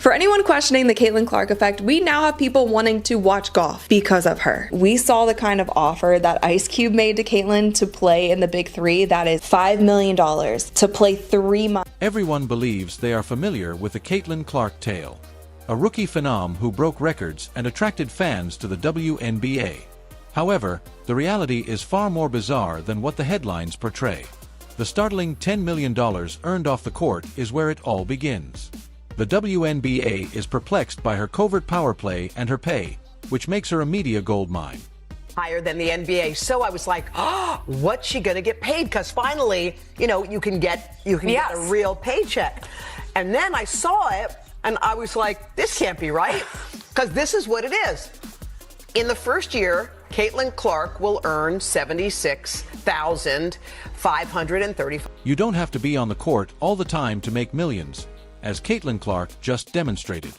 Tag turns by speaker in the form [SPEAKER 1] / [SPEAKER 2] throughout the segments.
[SPEAKER 1] For anyone questioning the Caitlin Clark effect, we now have people wanting to watch golf because of her. We saw the kind of offer that Ice Cube made to Caitlin to play in the Big Three. That is $5 million to play 3 months.
[SPEAKER 2] Everyone believes they are familiar with the Caitlin Clark tale, a rookie phenom who broke records and attracted fans to the WNBA. However, the reality is far more bizarre than what the headlines portray. The startling $10 million earned off the court is where it all begins. The WNBA is perplexed by her covert power play and her pay, which makes her a media goldmine.
[SPEAKER 3] Higher than the NBA. So I was like, oh, what's she going to get paid? Because finally, you know, you can get a real paycheck. And then I saw it and I was like, this can't be right. Because this is what it is. In the first year, Caitlin Clark will earn $76,535.
[SPEAKER 2] You don't have to be on the court all the time to make millions, as Caitlin Clark just demonstrated.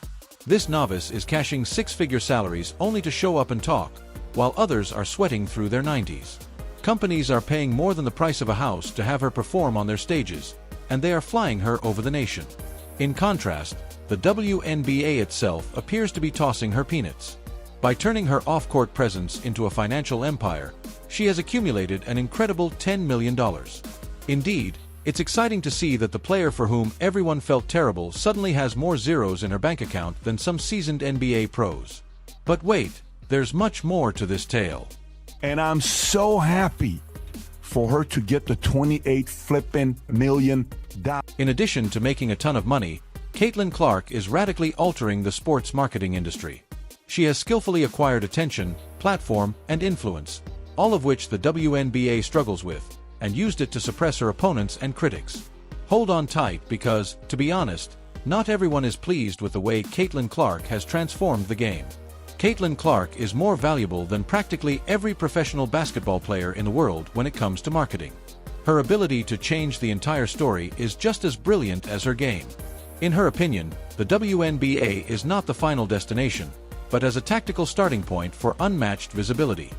[SPEAKER 2] This novice is cashing 6-figure salaries only to show up and talk, while others are sweating through their 90s. Companies are paying more than the price of a house to have her perform on their stages, and they are flying her over the nation. In contrast, the WNBA itself appears to be tossing her peanuts. By turning her off-court presence into a financial empire, she has accumulated an incredible $10 million. Indeed, it's exciting to see that the player for whom everyone felt terrible suddenly has more zeros in her bank account than some seasoned NBA pros. But wait, there's much more to this tale.
[SPEAKER 4] And I'm so happy for her to get the $28 million.
[SPEAKER 2] In addition to making a ton of money, Caitlin Clark is radically altering the sports marketing industry. She has skillfully acquired attention, platform, and influence, all of which the WNBA struggles with, and used it to suppress her opponents and critics. Hold on tight because, to be honest, not everyone is pleased with the way Caitlin Clark has transformed the game. Caitlin Clark is more valuable than practically every professional basketball player in the world when it comes to marketing. Her ability to change the entire story is just as brilliant as her game. In her opinion, the WNBA is not the final destination, but as a tactical starting point for unmatched visibility.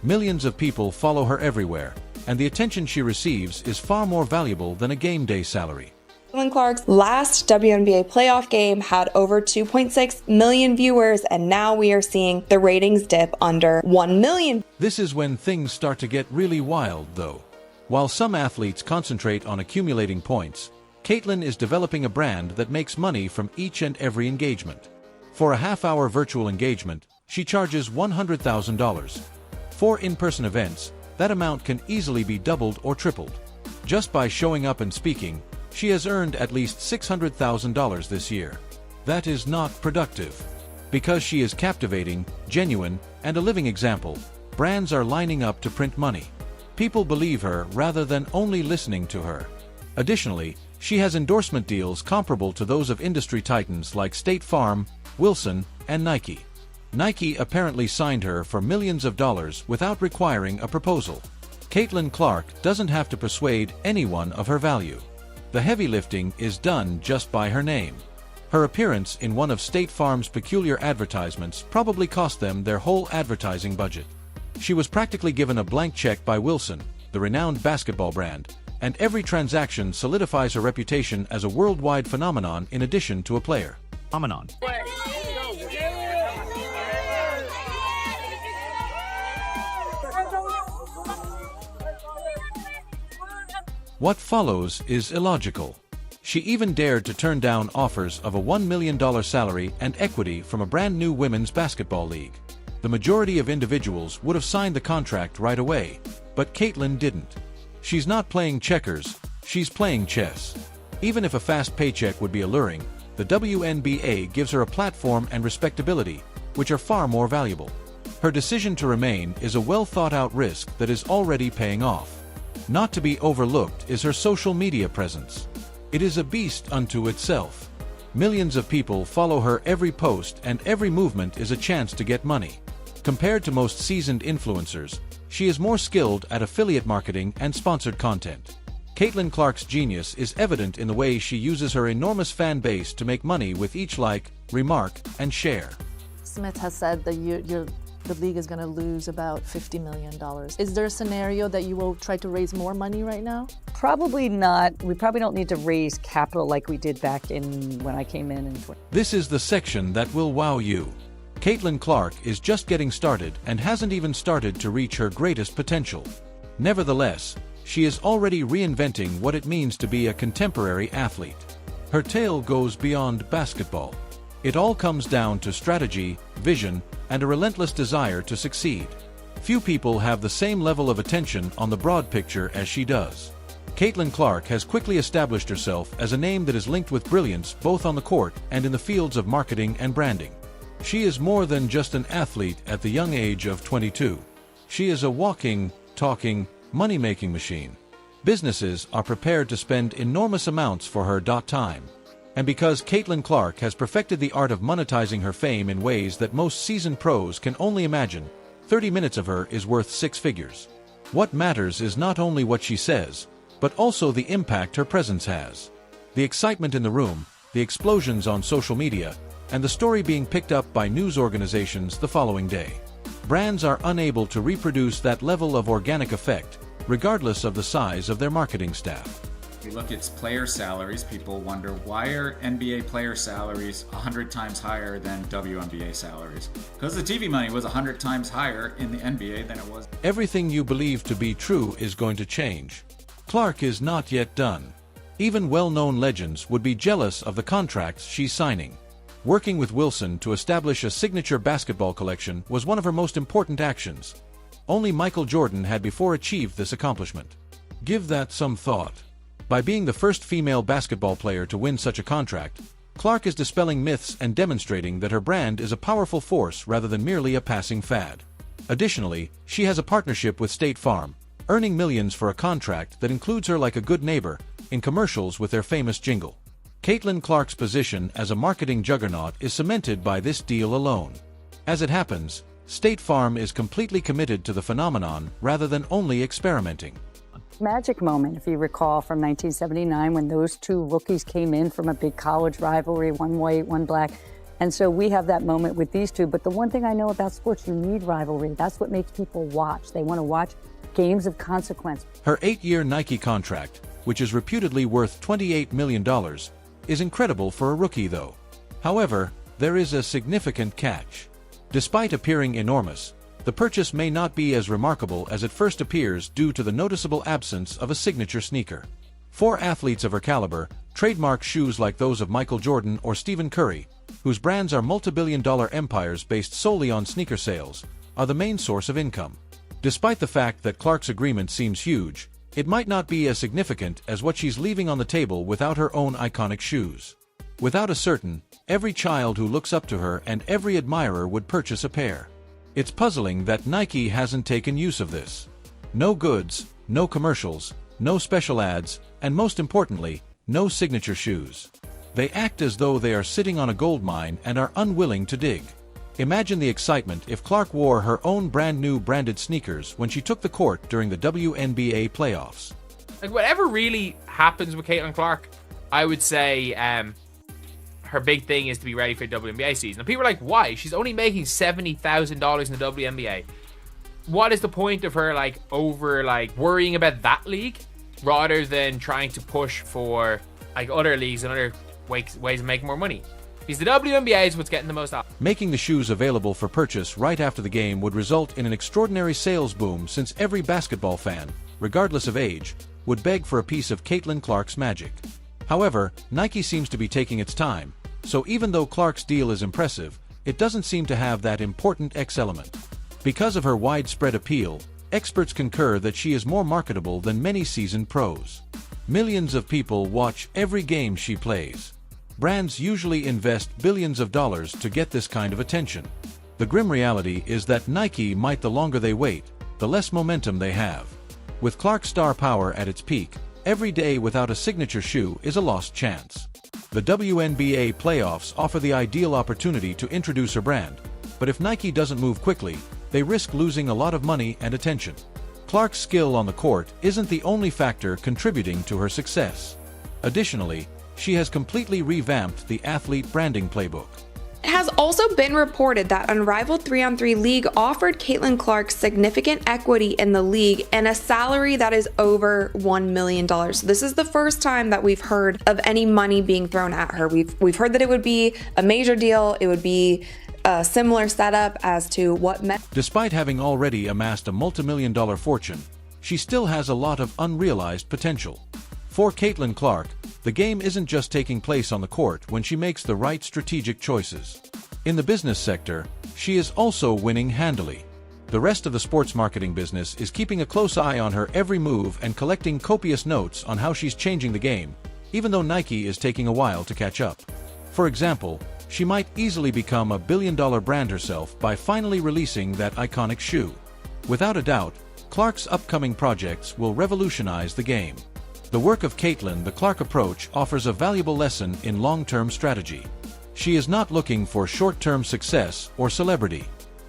[SPEAKER 2] Millions of people follow her everywhere, and the attention she receives is far more valuable than a game day salary.
[SPEAKER 1] Caitlin Clark's last WNBA playoff game had over 2.6 million viewers, and now we are seeing the ratings dip under 1 million.
[SPEAKER 2] This is when things start to get really wild, though. While some athletes concentrate on accumulating points, Caitlin is developing a brand that makes money from each and every engagement. For a half-hour virtual engagement, she charges $100,000. For in-person events, that amount can easily be doubled or tripled. Just by showing up and speaking, she has earned at least $600,000 this year. That is not productive. Because she is captivating, genuine, and a living example, brands are lining up to print money. People believe her rather than only listening to her. Additionally, she has endorsement deals comparable to those of industry titans like State Farm, Wilson, and Nike. Nike apparently signed her for millions of dollars without requiring a proposal. Caitlin Clark doesn't have to persuade anyone of her value. The heavy lifting is done just by her name. Her appearance in one of State Farm's peculiar advertisements probably cost them their whole advertising budget. She was practically given a blank check by Wilson, the renowned basketball brand, and every transaction solidifies her reputation as a worldwide phenomenon in addition to a player.
[SPEAKER 5] Phenomenon.
[SPEAKER 2] What follows is illogical. She even dared to turn down offers of a $1 million salary and equity from a brand new women's basketball league. The majority of individuals would have signed the contract right away, but Caitlin didn't. She's not playing checkers, she's playing chess. Even if a fast paycheck would be alluring, the WNBA gives her a platform and respectability, which are far more valuable. Her decision to remain is a well-thought-out risk that is already paying off. Not to be overlooked is her social media presence. It is a beast unto itself. Millions of people follow her every post, and every movement is a chance to get money. Compared to most seasoned influencers, she is more skilled at affiliate marketing and sponsored content. Caitlin Clark's genius is evident in the way she uses her enormous fan base to make money with each like, remark, and share.
[SPEAKER 6] Smith has said that you're
[SPEAKER 5] the league is going to lose about $50 million. Is there a scenario that you will try to raise more money right now?
[SPEAKER 6] Probably not. We probably don't need to raise capital like we did back in when I came in 20.
[SPEAKER 2] This is the section that will wow you. Caitlin Clark is just getting started and hasn't even started to reach her greatest potential. Nevertheless, she is already reinventing what it means to be a contemporary athlete. Her tale goes beyond basketball. It all comes down to strategy, vision, and a relentless desire to succeed. Few people have the same level of attention on the broad picture as she does. Caitlin Clark has quickly established herself as a name that is linked with brilliance both on the court and in the fields of marketing and branding. She is more than just an athlete at the young age of 22. She is a walking, talking, money-making machine. Businesses are prepared to spend enormous amounts for her time. And because Caitlin Clark has perfected the art of monetizing her fame in ways that most seasoned pros can only imagine, 30 minutes of her is worth 6 figures. What matters is not only what she says, but also the impact her presence has. The excitement in the room, the explosions on social media, and the story being picked up by news organizations the following day. Brands are unable to reproduce that level of organic effect, regardless of the size of their marketing staff.
[SPEAKER 7] If you look at player salaries, people wonder, why are NBA player salaries 100 times higher than WNBA salaries? Because the TV money was 100 times higher in the NBA than it was.
[SPEAKER 2] Everything you believe to be true is going to change. Clark is not yet done. Even well-known legends would be jealous of the contracts she's signing. Working with Wilson to establish a signature basketball collection was one of her most important actions. Only Michael Jordan had before achieved this accomplishment. Give that some thought. By being the first female basketball player to win such a contract, Clark is dispelling myths and demonstrating that her brand is a powerful force rather than merely a passing fad. Additionally, she has a partnership with State Farm, earning millions for a contract that includes her like a good neighbor in commercials with their famous jingle. Caitlin Clark's position as a marketing juggernaut is cemented by this deal alone. As it happens, State Farm is completely committed to the phenomenon rather than only experimenting.
[SPEAKER 6] Magic moment, if you recall, from 1979 when those two rookies came in from a big college rivalry, one white, one black. And so we have that moment with these two. But the one thing I know about sports, you need rivalry. That's what makes people watch. They want to watch games of consequence.
[SPEAKER 2] Her 8-year Nike contract, which is reputedly worth $28 million, is incredible for a rookie though. However, there is a significant catch. Despite appearing enormous, the purchase may not be as remarkable as it first appears due to the noticeable absence of a signature sneaker. For athletes of her caliber, trademark shoes like those of Michael Jordan or Stephen Curry, whose brands are multi-billion-dollar empires based solely on sneaker sales, are the main source of income. Despite the fact that Clark's agreement seems huge, it might not be as significant as what she's leaving on the table without her own iconic shoes. Without a certain, every child who looks up to her and every admirer would purchase a pair. It's puzzling that Nike hasn't taken use of this. No goods, no commercials, no special ads, and most importantly, no signature shoes. They act as though they are sitting on a gold mine and are unwilling to dig. Imagine the excitement if Clark wore her own brand new branded sneakers when she took the court during the WNBA playoffs.
[SPEAKER 8] Like, whatever really happens with Caitlin Clark, I would say her big thing is to be ready for the WNBA season. And people are like, why? She's only making $70,000 in the WNBA. What is the point of her worrying about that league rather than trying to push for other leagues and other ways of making more money? Because the WNBA is what's getting the most out.
[SPEAKER 2] Making the shoes available for purchase right after the game would result in an extraordinary sales boom, since every basketball fan, regardless of age, would beg for a piece of Caitlin Clark's magic. However, Nike seems to be taking its time, so even though Clark's deal is impressive, it doesn't seem to have that important X element. Because of her widespread appeal, experts concur that she is more marketable than many seasoned pros. Millions of people watch every game she plays. Brands usually invest billions of dollars to get this kind of attention. The grim reality is that Nike might, the longer they wait, the less momentum they have. With Clark's star power at its peak, every day without a signature shoe is a lost chance. The WNBA playoffs offer the ideal opportunity to introduce her brand, but if Nike doesn't move quickly, they risk losing a lot of money and attention. Clark's skill on the court isn't the only factor contributing to her success. Additionally, she has completely revamped the athlete branding playbook.
[SPEAKER 1] has also been reported that Unrivaled 3-on-3 League offered Caitlin Clark significant equity in the league and a salary that is over $1 million. So this is the first time that we've heard of any money being thrown at her. We've heard that it would be a major deal. It would be a similar setup as to what
[SPEAKER 2] Despite having already amassed a multi-million-dollar fortune, she still has a lot of unrealized potential. For Caitlin Clark, the game isn't just taking place on the court when she makes the right strategic choices. In the business sector, she is also winning handily. The rest of the sports marketing business is keeping a close eye on her every move and collecting copious notes on how she's changing the game, even though Nike is taking a while to catch up. For example, she might easily become a billion-dollar brand herself by finally releasing that iconic shoe. Without a doubt, Clark's upcoming projects will revolutionize the game. The work of Caitlin, the Clark approach, offers a valuable lesson in long-term strategy. She is not looking for short-term success or celebrity.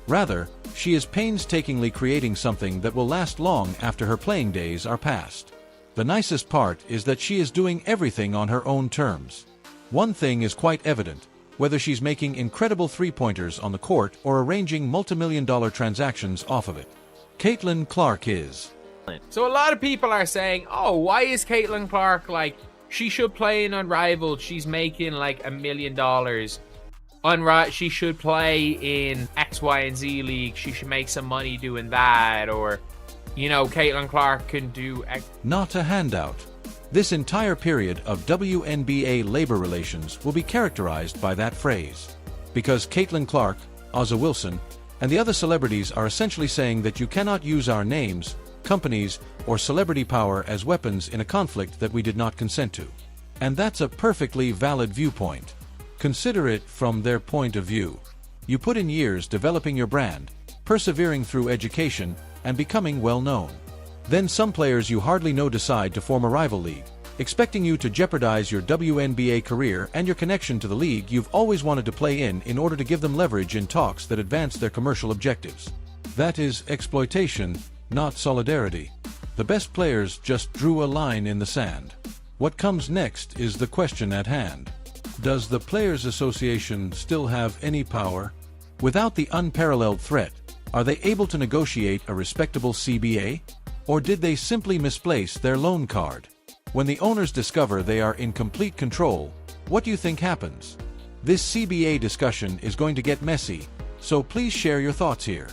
[SPEAKER 2] Rather, she is painstakingly creating something that will last long after her playing days are past. The nicest part is that she is doing everything on her own terms. One thing is quite evident: whether she's making incredible three-pointers on the court or arranging multi-million-dollar transactions off of it, Caitlin Clark is.
[SPEAKER 8] So a lot of people are saying, oh, why is Caitlin Clark, like, she should play in Unrivaled, she's making like $1 million. She should play in X, Y, and Z league, she should make some money doing that, or, you know, Caitlin Clark can do X.
[SPEAKER 2] Not a handout. This entire period of WNBA labor relations will be characterized by that phrase. Because Caitlin Clark, Ozza Wilson, and the other celebrities are essentially saying that you cannot use our names, companies, or celebrity power as weapons in a conflict that we did not consent to. And that's a perfectly valid viewpoint. Consider it from their point of view. You put in years developing your brand, persevering through education, and becoming well known. Then some players you hardly know decide to form a rival league, expecting you to jeopardize your WNBA career and your connection to the league you've always wanted to play in order to give them leverage in talks that advance their commercial objectives. That is exploitation, not solidarity. The best players just drew a line in the sand. What comes next is the question at hand. Does the Players Association still have any power? Without the unparalleled threat, are they able to negotiate a respectable CBA? Or did they simply misplace their loan card? When the owners discover they are in complete control, what do you think happens? This CBA discussion is going to get messy, so please share your thoughts here.